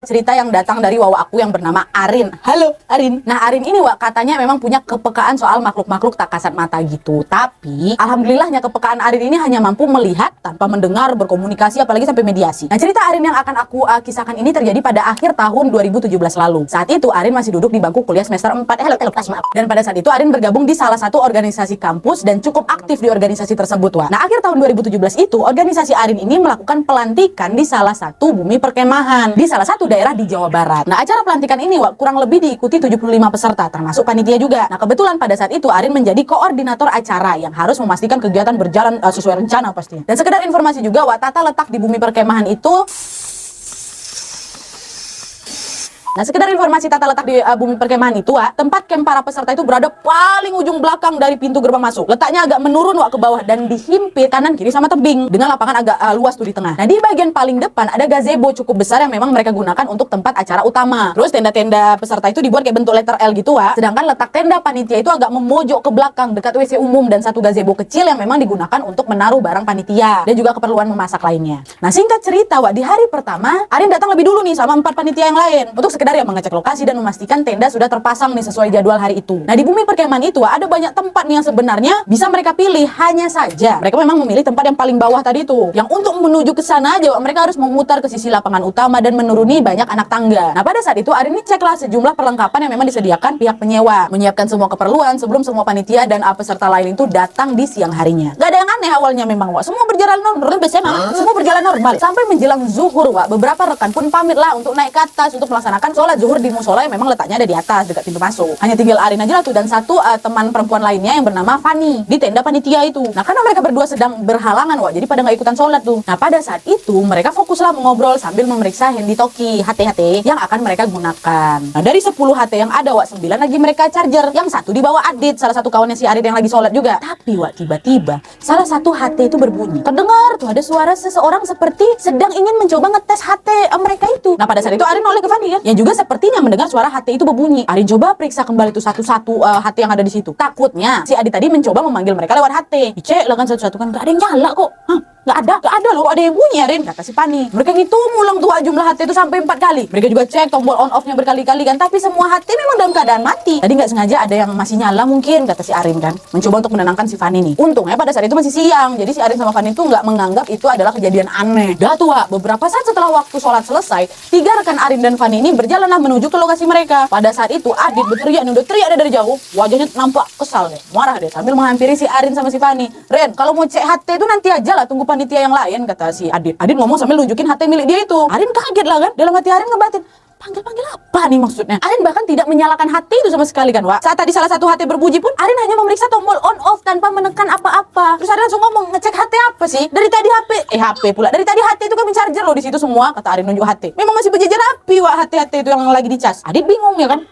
Cerita yang datang dari wawa aku yang bernama Arin. Halo Arin. Nah Arin ini wak katanya memang punya kepekaan soal makhluk-makhluk tak kasat mata gitu. Tapi alhamdulillahnya kepekaan Arin ini hanya mampu melihat tanpa mendengar, berkomunikasi, apalagi sampai mediasi. Nah cerita Arin yang akan aku kisahkan ini terjadi pada akhir tahun 2017 lalu. Saat itu Arin masih duduk di bangku kuliah semester 4. Dan pada saat itu Arin bergabung di salah satu organisasi kampus dan cukup aktif di organisasi tersebut wak. Nah akhir tahun 2017 itu organisasi Arin ini melakukan pelantikan di salah satu bumi perkemahan di salah satu daerah di Jawa Barat. Nah, acara pelantikan ini kurang lebih diikuti 75 peserta, termasuk panitia juga. Nah, kebetulan pada saat itu Arin menjadi koordinator acara yang harus memastikan kegiatan berjalan sesuai rencana pastinya. Dan sekedar informasi juga, tata letak di bumi perkemahan itu sekedar informasi tata letak di bumi perkemahan itu, tempat camp para peserta itu berada paling ujung belakang dari pintu gerbang masuk. Letaknya agak menurun ke bawah dan dihimpit kanan kiri sama tebing dengan lapangan agak luas tuh di tengah. Nah, di bagian paling depan ada gazebo cukup besar yang memang mereka gunakan untuk tempat acara utama. Terus tenda-tenda peserta itu dibuat kayak bentuk letter L gitu, sedangkan letak tenda panitia itu agak memojok ke belakang dekat WC umum dan satu gazebo kecil yang memang digunakan untuk menaruh barang panitia dan juga keperluan memasak lainnya. Nah, singkat cerita, di hari pertama Arin datang lebih dulu nih sama 4 panitia yang lain untuk sekedar ya mengecek lokasi dan memastikan tenda sudah terpasang nih sesuai jadwal hari itu. Nah, di bumi perkemahan itu ada banyak tempat nih yang sebenarnya bisa mereka pilih, hanya saja mereka memang memilih tempat yang paling bawah tadi itu. Yang untuk menuju ke sana aja mereka harus memutar ke sisi lapangan utama dan menuruni banyak anak tangga. Nah, pada saat itu Arin ini ceklah sejumlah perlengkapan yang memang disediakan pihak penyewa, menyiapkan semua keperluan sebelum semua panitia dan peserta lain itu datang di siang harinya. Gak ada yang aneh awalnya memang, semua berjalan normal, semua berjalan normal sampai menjelang zuhur, beberapa rekan pun pamit lah untuk naik ke atas untuk melaksanakan sholat zuhur di musola yang memang letaknya ada di atas dekat pintu masuk. Hanya tinggal Arin aja lah tuh dan satu teman perempuan lainnya yang bernama Fani di tenda panitia itu. Nah, karena mereka berdua sedang berhalangan, jadi pada nggak ikutan sholat tuh. Nah, pada saat itu mereka fokuslah mengobrol sambil memeriksa handy-talkie HT yang akan mereka gunakan. Nah, dari 10 HT yang ada, 9 lagi mereka charger. Yang satu dibawa Adit, salah satu kawannya si Arin yang lagi sholat juga. Tapi tiba-tiba salah satu HT itu berbunyi. Terdengar tuh ada suara seseorang seperti sedang ingin mencoba ngetes HT mereka itu. Nah, pada saat itu Arin noleh ke Fani kan, yang juga sepertinya mendengar suara HT itu berbunyi. Arin coba periksa kembali tuh satu-satu HT yang ada di situ. Takutnya si Adit tadi mencoba memanggil mereka lewat HT. Dicek lah kan satu-satu kan, gak ada yang nyala kok. Gak ada loh, ada yang bunyi Arin, kata si Fani. Mereka ngitung ulang tuh jumlah HT itu sampai 4 kali. Mereka juga cek tombol on off-nya berkali-kali kan, tapi semua HT memang dalam keadaan mati. Tadi nggak sengaja ada yang masih nyala mungkin, kata si Arin kan, mencoba untuk menenangkan si Fani nih. Untungnya pada saat itu masih siang, jadi si Arin sama Fani itu nggak menganggap itu adalah kejadian aneh. Dah tuh, beberapa saat setelah waktu sholat selesai, 3 rekan Arin dan Fani ini berjalanlah menuju ke lokasi mereka. Pada saat itu Adit berteriak nih, udah teriak dari jauh, wajahnya nampak kesal deh, marah deh, sambil menghampiri si Arin sama si Fani. Ren, kalau mau cek HT itu nanti aja lah, tunggu panitia yang lain, kata si Adit. Adit ngomong sambil nunjukin HT milik dia itu. Arin kaget lah kan, dalam hati Arin ngebatin, panggil-panggil apa nih maksudnya? Arin bahkan tidak menyalakan HT itu sama sekali kan, Saat tadi salah satu HT berbunyi pun, Arin hanya memeriksa tombol on off tanpa menekan apa-apa. Terus Arin langsung ngomong, ngecek HT apa sih? Dari tadi HP pula. Dari tadi HT itu kan charger loh di situ semua, kata Arin nunjuk HT. Memang masih berjejer rapi, HT-HT itu yang lagi dicas. Adit bingung ya kan?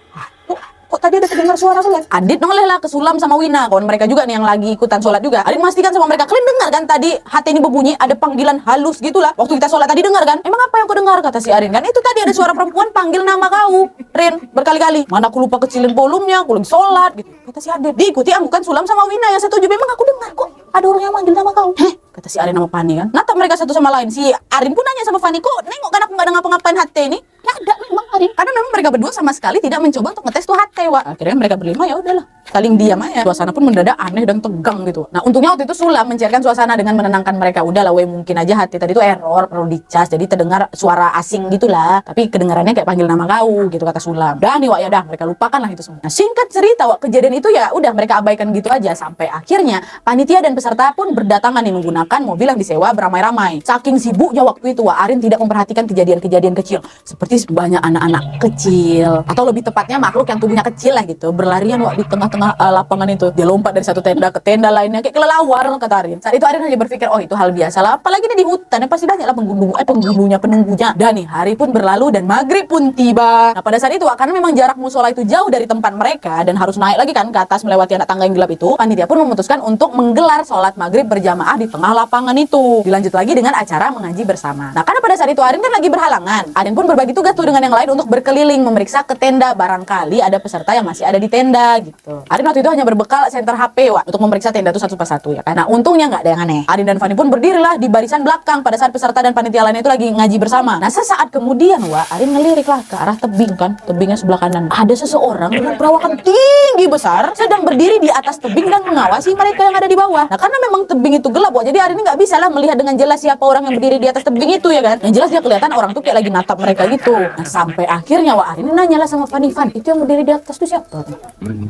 Kok tadi ada terdengar suara sholat? Adit noleh lah ke Sulam sama Wina, kawan mereka juga nih yang lagi ikutan sholat juga. Adit memastikan sama mereka, kalian dengar kan tadi HT ini berbunyi, ada panggilan halus gitulah. Waktu kita sholat tadi dengar kan? Emang apa yang kau dengar, kata si Arin kan? Itu tadi ada suara perempuan panggil nama kau, Rin, berkali-kali. Mana aku lupa kecilin volumenya, aku lagi sholat gitu. Kata si Adit, diikuti anggukan Sulam sama Wina yang setuju. Memang aku dengar kok ada orang yang manggil nama kau. Kata si Arin sama Fani kan. Natap mereka satu sama lain. Si Arin pun nanya sama Fani, kok nengok kan aku gak ada ngapa-ngapain HT ini? Gak ada memang Arin. Karena memang mereka berdua sama sekali tidak mencoba untuk ngetes tuh HT, Akhirnya mereka berlima ya udahlah, saling diam aja. Suasana pun mendadak aneh dan tegang gitu. Nah, untungnya waktu itu Sulam mencairkan suasana dengan menenangkan mereka. Udahlah, mungkin aja HT tadi tuh error, perlu dicas. Jadi terdengar suara asing gitulah. Tapi kedengarannya kayak panggil nama kau gitu, kata Sulam. Dah nih, ya udah mereka lupakan lah itu semua. Nah, singkat cerita, kejadian itu ya udah mereka abaikan gitu aja sampai akhirnya panitia dan peserta pun berdatangan nih menggunakan mobil yang disewa beramai-ramai. Saking sibuknya waktu itu, Arin tidak memperhatikan kejadian-kejadian kecil seperti banyak anak-anak kecil atau lebih tepatnya makhluk yang tubuhnya kecil lah gitu berlarian di tengah-tengah lapangan itu. Dia lompat dari satu tenda ke tenda lainnya kayak kelelawar, kata Arin. Saat itu Arin hanya berpikir, oh itu hal biasa lah, apalagi ini di hutan ya pasti banyak lah penunggunya. Dan nih hari pun berlalu dan maghrib pun tiba. Nah, pada saat itu karena memang jarak musola itu jauh dari tempat mereka dan harus naik lagi kan ke atas melewati anak tangga yang gelap itu, panitia pun memutuskan untuk menggelar sholat maghrib berjamaah di tengah lapangan itu. Dilanjut lagi dengan acara mengaji bersama. Nah, karena pada saat itu Arin kan lagi berhalangan, Arin pun berbagi tugas tuh dengan yang lain untuk berkeliling memeriksa ke tenda, barangkali ada peserta yang masih ada di tenda gitu. Arin waktu itu hanya berbekal senter HP Wak, untuk memeriksa tenda itu satu persatu ya. Karena untungnya nggak ada yang aneh. Arin dan Fani pun berdirilah di barisan belakang pada saat peserta dan panitia lainnya itu lagi ngaji bersama. Nah sesaat kemudian Wak, Arin ngeliriklah ke arah tebing kan, tebingnya sebelah kanan. Ada seseorang dengan perawakan tinggi besar sedang berdiri di atas tebing dan mengawasi mereka yang ada di bawah. Nah karena memang tebing itu gelap Wak, jadi Arin ini nggak bisa lah melihat dengan jelas siapa orang yang berdiri di atas tebing itu ya kan. Yang jelas dia kelihatan orang tuh kayak lagi natap mereka gitu. Nah sampai akhirnya Wak, Arin nanyalah sama Fani, Fan, itu yang berdiri di atas tuh siapa?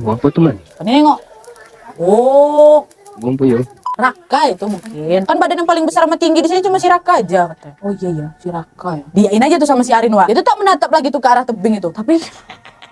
Apa tuh man? Fani nengok. Oh, Gumpo yo. Raka itu mungkin. Kan badan yang paling besar sama tinggi di sini cuma si Raka aja katanya. Oh iya si Raka ya. Diain aja tuh sama si Arin Wak. Dia tuh tak menatap lagi tuh ke arah tebing itu. Tapi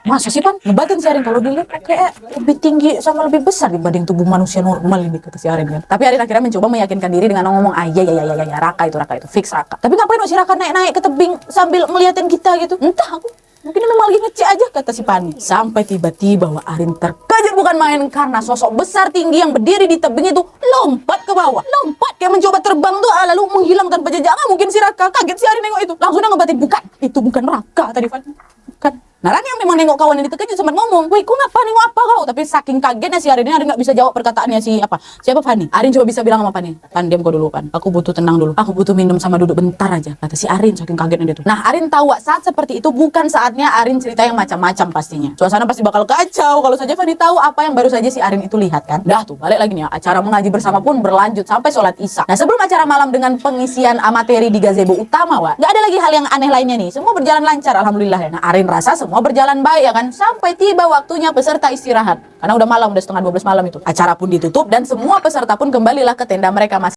masa sih Pan? Ngebatin si Arin kalau dilihat kayak lebih tinggi sama lebih besar dibanding tubuh manusia normal ini kata si Arin kan. Tapi Arin akhirnya mencoba meyakinkan diri dengan ngomong, iya Raka itu fix Raka. Tapi ngapain si Raka naik-naik ke tebing sambil ngeliatin kita gitu? Entah aku. Mungkin memang lagi ngecek aja kata si Pani. Sampai tiba-tiba Arin terkejut bukan main karena sosok besar tinggi yang berdiri di tebing itu lompat ke bawah. Lompat kayak mencoba terbang tuh lalu menghilangkan tanpa jejak. Mungkin si Raka kaget si Arin nengok itu. Langsung dia ngebatin, bukan. Itu bukan Raka tadi Pani. Bukan. Nah Rani yang memang nengok kawan yang terkejut sempat ngomong, wih kok ngapa nengok apa kau? Tapi saking kagetnya si Arin ini Arin nggak bisa jawab perkataannya siapa Fani. Arin coba bisa bilang sama Fani, Fan diam kau dulu Fan, aku butuh tenang dulu, aku butuh minum sama duduk bentar aja, kata si Arin saking kagetnya dia tuh. Nah Arin tahu saat seperti itu bukan saatnya Arin cerita yang macam-macam pastinya. Suasana pasti bakal kacau kalau saja Fani tahu apa yang baru saja si Arin itu lihat kan. Dah tuh balik lagi nih ya, acara mengaji bersama pun berlanjut sampai sholat isya. Nah sebelum acara malam dengan pengisian materi di gazebo utama Wak, nggak ada lagi hal yang aneh lainnya nih, semua berjalan lancar alhamdulillah ya. Nah Arin rasa semua berjalan baik ya kan, sampai tiba waktunya peserta istirahat karena udah malam, udah setengah 12 malam itu. Acara pun ditutup dan semua peserta pun kembalilah ke tenda mereka masing-masing.